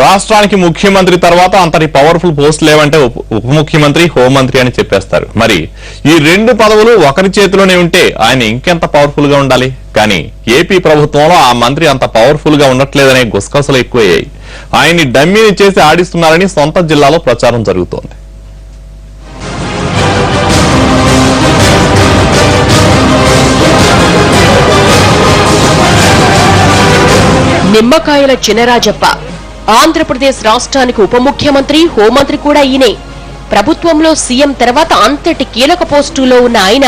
రాష్ట్రానికి ముఖ్యమంత్రి తర్వాత అంతటి పవర్ఫుల్ పోస్ట్ లేవంటే ఉప ముఖ్యమంత్రి హోంమంత్రి అని చెప్పేస్తారు. మరి ఈ రెండు పదవులు ఒకరి చేతిలోనే ఉంటే ఆయన ఇంకెంత పవర్ఫుల్ గా ఉండాలి. కానీ ఏపీ ప్రభుత్వంలో ఆ మంత్రి అంత పవర్ఫుల్ గా ఉండట్లేదనే గుసగుసలు ఎక్కువయ్యాయి. ఆయన్ని డమ్మీని చేసి ఆడిస్తున్నారని సొంత జిల్లాలో ప్రచారం జరుగుతోంది. నిమ్మకాయల చినరాజప్ప ఆంధ్రప్రదేశ్ రాష్ట్రానికి ఉప ముఖ్యమంత్రి, హోంమంత్రి కూడా ఈయనే. ప్రభుత్వంలో సీఎం తర్వాత అంతటి కీలక పోస్టులో ఉన్న ఆయన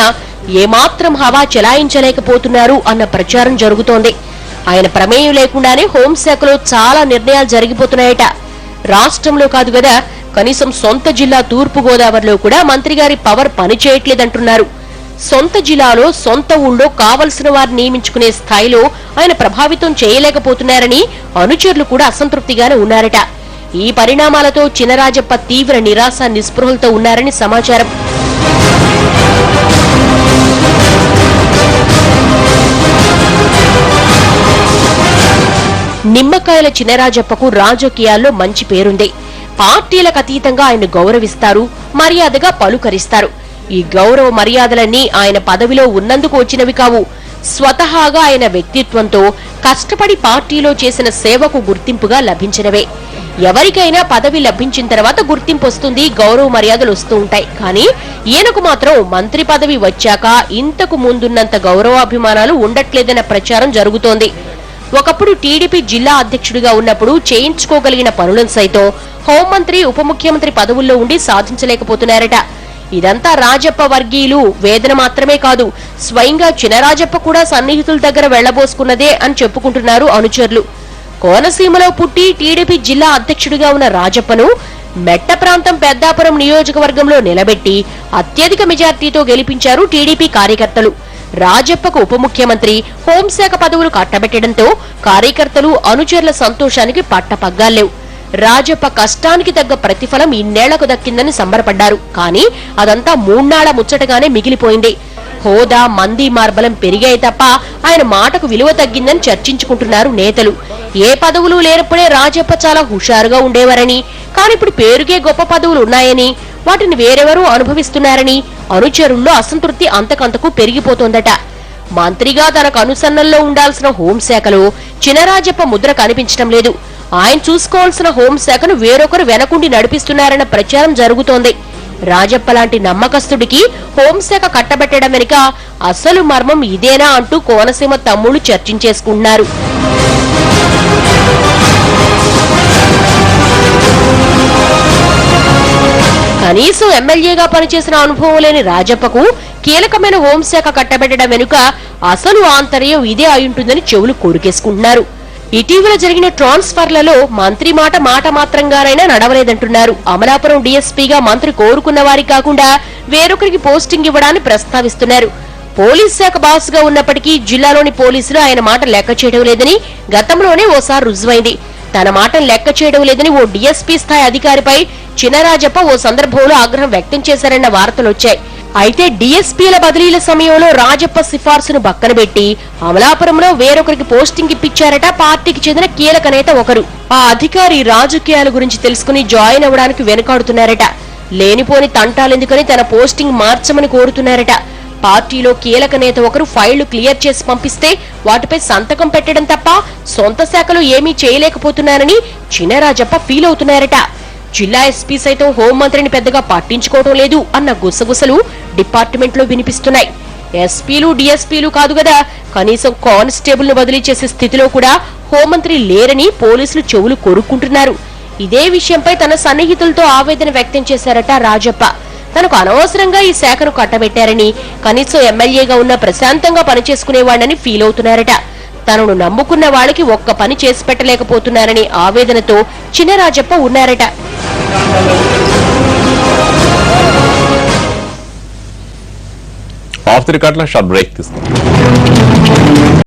ఏమాత్రం హవా చెలాయించలేకపోతున్నారు అన్న ప్రచారం జరుగుతోంది. ఆయన ప్రమేయం లేకుండానే హోంశాఖలో చాలా నిర్ణయాలు జరిగిపోతున్నాయట. రాష్ట్రంలో కాదు కదా, కనీసం సొంత జిల్లా తూర్పు గోదావరిలో కూడా మంత్రి గారి పవర్ పనిచేయట్లేదంటున్నారు. సొంత జిల్లాలో సొంత ఊళ్ళో కావలసిన వారిని నియమించుకునే స్థాయిలో ఆయన ప్రభావితం చేయలేకపోతున్నారని అనుచరులు కూడా అసంతృప్తిగానే ఉన్నారట. ఈ పరిణామాలతో చినరాజప్ప తీవ్ర నిరాశ నిస్పృహలతో ఉన్నారని సమాచారం. నిమ్మకాయల చినరాజప్పకు రాజకీయాల్లో మంచి పేరుంది. పార్టీలకు అతీతంగా ఆయన గౌరవిస్తారు, మర్యాదగా పలుకరిస్తారు. ఈ గౌరవ మర్యాదలన్నీ ఆయన పదవిలో ఉన్నందుకు వచ్చినవి కావు. స్వతహాగా ఆయన వ్యక్తిత్వంతో కష్టపడి పార్టీలో చేసిన సేవకు గుర్తింపుగా లభించినవే. ఎవరికైనా పదవి లభించిన తర్వాత గుర్తింపు వస్తుంది, గౌరవ మర్యాదలు వస్తూ ఉంటాయి. కానీ ఈయనకు మాత్రం మంత్రి పదవి వచ్చాక ఇంతకు ముందున్నంత గౌరవాభిమానాలు ఉండట్లేదన్న ప్రచారం జరుగుతోంది. ఒకప్పుడు టీడీపీ జిల్లా అధ్యక్షుడిగా ఉన్నప్పుడు చేయించుకోగలిగిన పనులను సైతం హోంమంత్రి, ఉప ముఖ్యమంత్రి పదవుల్లో ఉండి సాధించలేకపోతున్నారట. ఇదంతా రాజప్ప వర్గీయులు వేదన మాత్రమే కాదు, స్వయంగా చినరాజప్ప కూడా సన్నిహితుల దగ్గర వెళ్లబోసుకున్నదే అని చెప్పుకుంటున్నారు అనుచరులు. కోనసీమలో పుట్టి టీడీపీ జిల్లా అధ్యక్షుడిగా ఉన్న రాజప్పను మెట్ట ప్రాంతం పెద్దాపురం నియోజకవర్గంలో నిలబెట్టి అత్యధిక మెజార్టీతో గెలిపించారు టీడీపీ కార్యకర్తలు. రాజప్పకు ఉప ముఖ్యమంత్రి, హోంశాఖ పదవులు కట్టబెట్టడంతో కార్యకర్తలు, అనుచరుల సంతోషానికి పట్టపగ్గాల్లేవు. రాజప్ప కష్టానికి తగ్గ ప్రతిఫలం ఇన్నేళ్లకు దక్కిందని సంబరపడ్డారు. కానీ అదంతా మూన్నాళ్ల ముచ్చటగానే మిగిలిపోయింది. హోదా, మంది మార్బలం పెరిగాయి తప్ప ఆయన మాటకు విలువ తగ్గిందని చర్చించుకుంటున్నారు నేతలు. ఏ పదవులు లేనప్పుడే రాజప్ప చాలా హుషారుగా ఉండేవారని, కానీ ఇప్పుడు పేరుకే గొప్ప పదవులు ఉన్నాయని, వాటిని వేరెవరూ అనుభవిస్తున్నారని అనుచరుల్లో అసంతృప్తి అంతకంతకు పెరిగిపోతోందట. మంత్రిగా తనకు అనుసన్నల్లో ఉండాల్సిన హోంశాఖలో చినరాజప్ప ముద్ర కనిపించడం లేదు. ఆయన చూసుకోవాల్సిన హోంశాఖను వేరొకరు వెనకుండి నడిపిస్తున్నారన్న ప్రచారం జరుగుతోంది. రాజప్ప లాంటి నమ్మకస్తుడికి హోంశాఖ కట్టబెట్టడం వెనుక అసలు మర్మం ఇదేనా అంటూ కోనసీమ తమ్ముళ్లు చర్చించేసుకుంటున్నారు. కనీసం ఎమ్మెల్యేగా పనిచేసిన అనుభవం లేని రాజప్పకు కీలకమైన హోంశాఖ కట్టబెట్టడం వెనుక అసలు ఆంతర్యం ఇదే అయింటుందని చెవులు కొరికేసుకుంటున్నారు. ఇటీవల జరిగిన ట్రాన్స్ఫర్లలో మంత్రి మాట మాత్రంగానైనా నడవలేదంటున్నారు. అమలాపురం డీఎస్పీగా మంత్రి కోరుకున్న వారికి కాకుండా వేరొకరికి పోస్టింగ్ ఇవ్వడాన్ని ప్రస్తావిస్తున్నారు. పోలీస్ శాఖ బాస్ గా ఉన్నప్పటికీ జిల్లాలోని పోలీసులు ఆయన మాట లెక్క చేయడం లేదని గతంలోనే ఓసారి రుజువైంది. తన మాటను లెక్క చేయడం లేదని ఓ డీఎస్పీ స్థాయి అధికారిపై చినరాజప్ప ఓ సందర్భంలో ఆగ్రహం వ్యక్తం చేశారన్న వార్తలొచ్చాయి. అయితే డీఎస్పీల బదిలీల సమయంలో రాజప్ప సిఫార్సును పక్కన పెట్టి అమలాపురంలో వేరొకరికి పోస్టింగ్ ఇప్పించారట పార్టీకి చెందిన కీలక నేత ఒకరు. ఆ అధికారి రాజకీయాల గురించి తెలుసుకుని జాయిన్ అవ్వడానికి వెనుకాడుతున్నారట. లేనిపోని తంటాలెందుకని తన పోస్టింగ్ మార్చమని కోరుతున్నారట. పార్టీలో కీలక నేత ఒకరు ఫైళ్లు క్లియర్ చేసి పంపిస్తే వాటిపై సంతకం పెట్టడం తప్ప సొంత శాఖలో ఏమీ చేయలేకపోతున్నారని చినరాజప్ప ఫీల్ అవుతున్నారట. జిల్లా ఎస్పీ సైతం హోంమంత్రిని పెద్దగా పట్టించుకోవడం లేదు అన్న గుసగుసలు డిపార్ట్మెంట్ లో వినిపిస్తున్నాయి. ఎస్పీలు, డీఎస్పీలు కాదు కదా, కనీసం కానిస్టేబుల్ ను బదిలీ చేసే స్థితిలో కూడా హోంమంత్రి లేరని పోలీసులు చెవులు కొరుక్కుంటున్నారు. ఇదే విషయంపై తన సన్నిహితులతో ఆవేదన వ్యక్తం చేశారట రాజప్ప. తనకు అనవసరంగా ఈ శాఖను కట్టబెట్టారని, కనీసం ఎమ్మెల్యేగా ఉన్న ప్రశాంతంగా పనిచేసుకునేవాడని ఫీల్ అవుతున్నారట. తనను నమ్ముకున్న వాళ్ళకి ఒక్క పని చేసి పెట్టలేకపోతున్నారని ఆవేదనతో చినరాజప్ప ఉన్నారట. ఆఫ్ ది రికార్డ్ లో షార్ట్ బ్రేక్ తీసుకుంటాం.